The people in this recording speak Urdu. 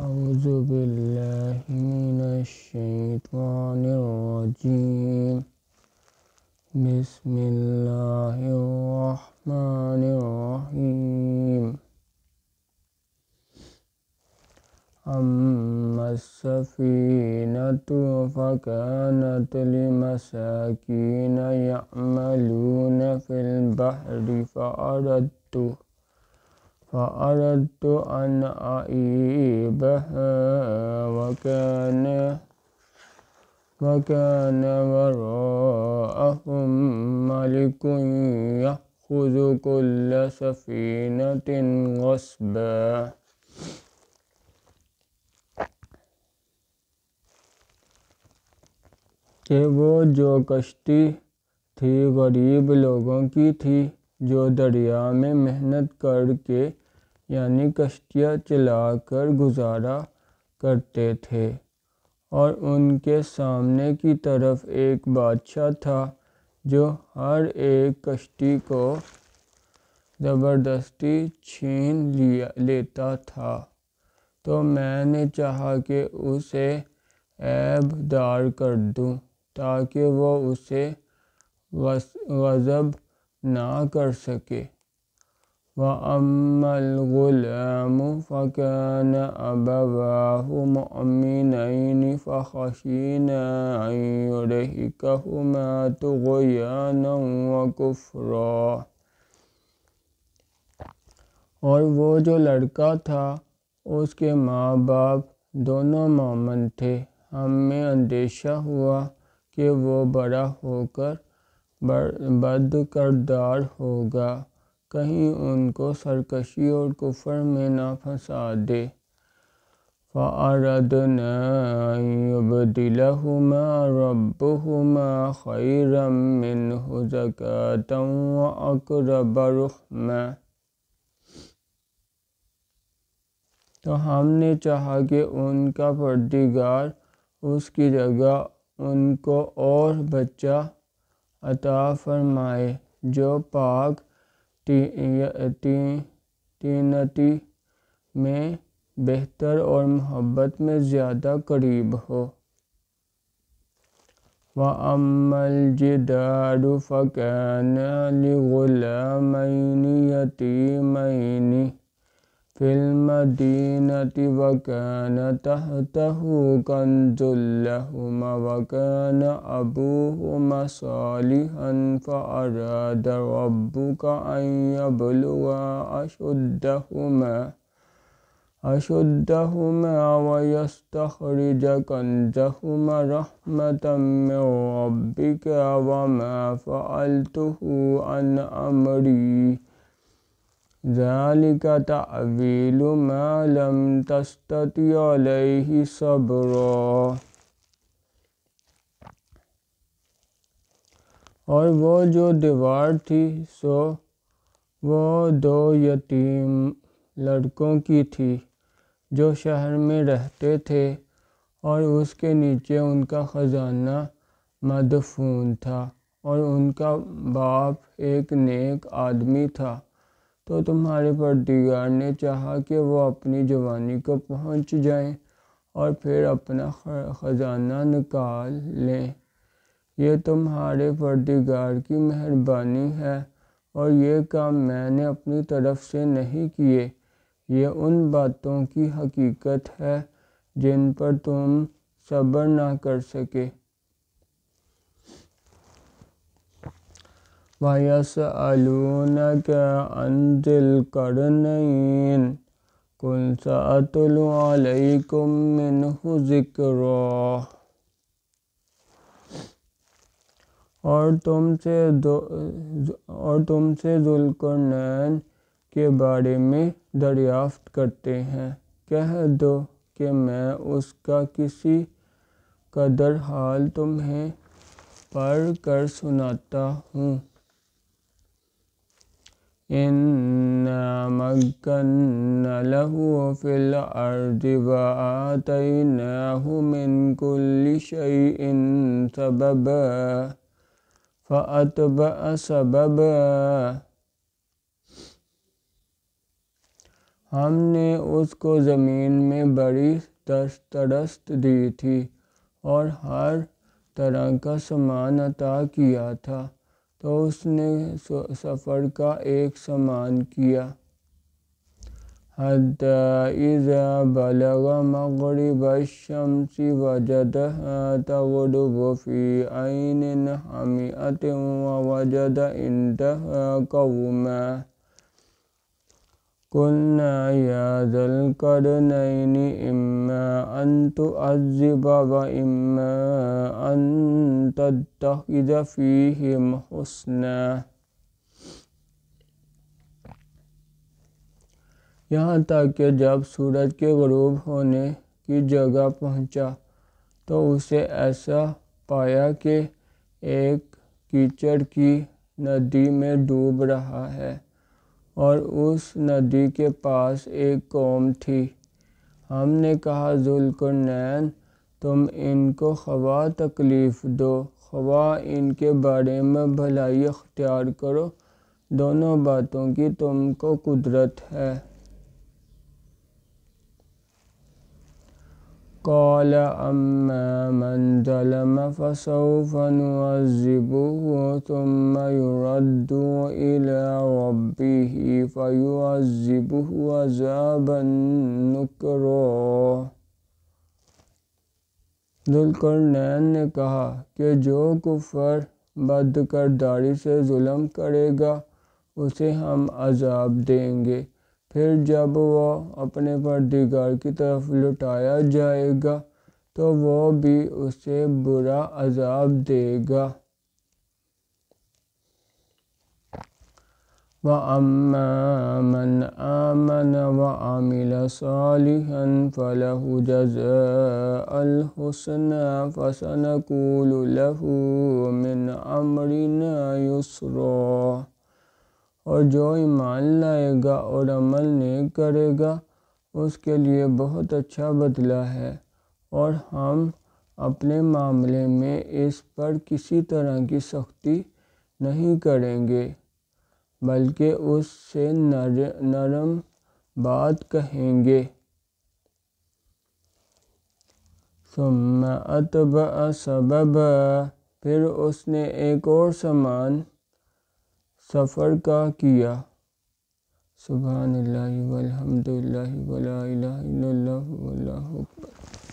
أعوذ بالله من الشيطان الرجيم بسم الله الرحمن الرحيم أما السفينة فكانت لمساكين يعملون في البحر فأردت أن أعيبها وكان وراءهم ملك يأخذ كل سفينة غصبا کہ وہ جو کشتی تھی غریب لوگوں کی تھی جو دریا میں محنت کر کے یعنی کشتیاں چلا کر گزارا کرتے تھے، اور ان کے سامنے کی طرف ایک بادشاہ تھا جو ہر ایک کشتی کو زبردستی چھین لیتا تھا، تو میں نے چاہا کہ اسے عیب دار کر دوں تاکہ وہ اسے غضب نہ کر سکے۔ وَأَمَّا الْغُلَامُ فَكَانَ أَبَوَاهُ مُؤْمِنَيْنِ فَخَشِينَا أَن يُرْهِقَهُمَا طُغْيَانًا وَكُفْرًا۔ اور وہ جو لڑکا تھا اس کے ماں باپ دونوں مومن تھے، ہمیں اندیشہ ہوا کہ وہ بڑا ہو کر بد کردار ہوگا، کہیں ان کو سرکشی اور کفر میں نہ پھنسا دے۔ فَأَرَدْنَا أَن يُبْدِلَهُمَا رَبُّهُمَا خَيْرًا مِّنْهُ زَكَاةً وَأَقْرَبَ رُحْمًا۔ تو ہم نے چاہا کہ ان کا پروردگار اس کی جگہ ان کو اور بچہ عطا فرمائے جو پاک طینتی میں بہتر اور محبت میں زیادہ قریب ہو۔ وَأَمَّا الْجِدَارُ فَكَانَ لِغُلَامَيْنِ يَتِيمَيْنِ فِي الْمَدِينَةِ وَكَانَ تَحْتَهُ كَنْزٌ لَّهُمَا وَكَانَ أَبُوهُمَا صَالِحًا فَأَرَادَ رَبُّكَ أَن يَبْلُغَا أَشُدَّهُمَا وَيَسْتَخْرِجَا كَنزَهُمَا رَحْمَةً مِّن رَّبِّكَ وَمَا فَعَلْتُهُ عَنْ أَمْرِي ذَلِكَ تَأْوِيلُ مَا لَمْ تَسْتَطِعْ عَلَيْهِ صَبْرًا۔ اور وہ جو دیوار تھی سو وہ دو یتیم لڑکوں کی تھی جو شہر میں رہتے تھے، اور اس کے نیچے ان کا خزانہ مدفون تھا، اور ان کا باپ ایک نیک آدمی تھا۔ تو تمہارے پروردگار نے چاہا کہ وہ اپنی جوانی کو پہنچ جائیں اور پھر اپنا خزانہ نکال لیں۔ یہ تمہارے پروردگار کی مہربانی ہے، اور یہ کام میں نے اپنی طرف سے نہیں کیے، یہ ان باتوں کی حقیقت ہے جن پر تم صبر نہ کر سکے۔ وَيَسْأَلُونَكَ عَنْ ذِي الْقَرْنَيْنِ قُلْ سَأَتْلُو عَلَيْكُم مِّنْهُ ذِكْرًا۔ اور تم سے ذو القرنین کے بارے میں دریافت کرتے ہیں، کہہ دو کہ میں اس کا کسی قدر حال تمہیں پڑھ کر سناتا ہوں۔ إِنَّا مَكَّنَّا لَهُ فِي الْأَرْضِ وَآتَيْنَاهُ مِنْ كُلِّ شَيْءٍ سَبَبًا فَأَتْبَعَ سَبَبًا۔ ہم نے اس کو زمین میں بڑی دسترست دی تھی اور ہر طرح کا سامان عطا کیا تھا، تو اس نے سفر کا ایک سامان کیا۔ حتی اذا بلغ مغرب الشمس وجدها تغرب في عين حمئة ووجد عندها قوما قلنا يا ذا القرنين إما أن تعذب وإما أن تتخذ فيهم حسنا۔ یہاں تک کہ جب سورج کے غروب ہونے کی جگہ پہنچا تو اسے ایسا پایا کہ ایک کیچڑ کی ندی میں ڈوب رہا ہے اور اس ندی کے پاس ایک قوم تھی۔ ہم نے کہا ذو القرنین، تم ان کو خواہ تکلیف دو خواہ ان کے بارے میں بھلائی اختیار کرو، دونوں باتوں کی تم کو قدرت ہے۔ قال اما من ظلم فسوف نعذبه ثم يرد الى ربه فيعذبه عذابا نکرا۔ ذو القرنین نے کہا کہ جو کفر بدکرداری سے ظلم کرے گا اسے ہم عذاب دیں گے، پھر جب وہ اپنے پروردگار کی طرف لوٹایا جائے گا تو وہ بھی اسے برا عذاب دے گا۔ وَأَمَّا مَنْ آمَنَ وَعَمِلَ صَالِحًا فَلَهُ جَزَاءُ الْحُسْنَىٰ فَسَنَقُولُ لَهُ مِنْ أَمْرِنَا يُسْرًا۔ اور جو ایمان لائے گا اور عمل نیک کرے گا اس کے لیے بہت اچھا بدلہ ہے، اور ہم اپنے معاملے میں اس پر کسی طرح کی سختی نہیں کریں گے بلکہ اس سے نرم بات کہیں گے۔ ثم اتبع سببا، پھر اس نے ایک اور سامان سفر کا کیا۔ سبحان اللہ والحمد للہ ولا الہ الا اللہ واللہ اکبر۔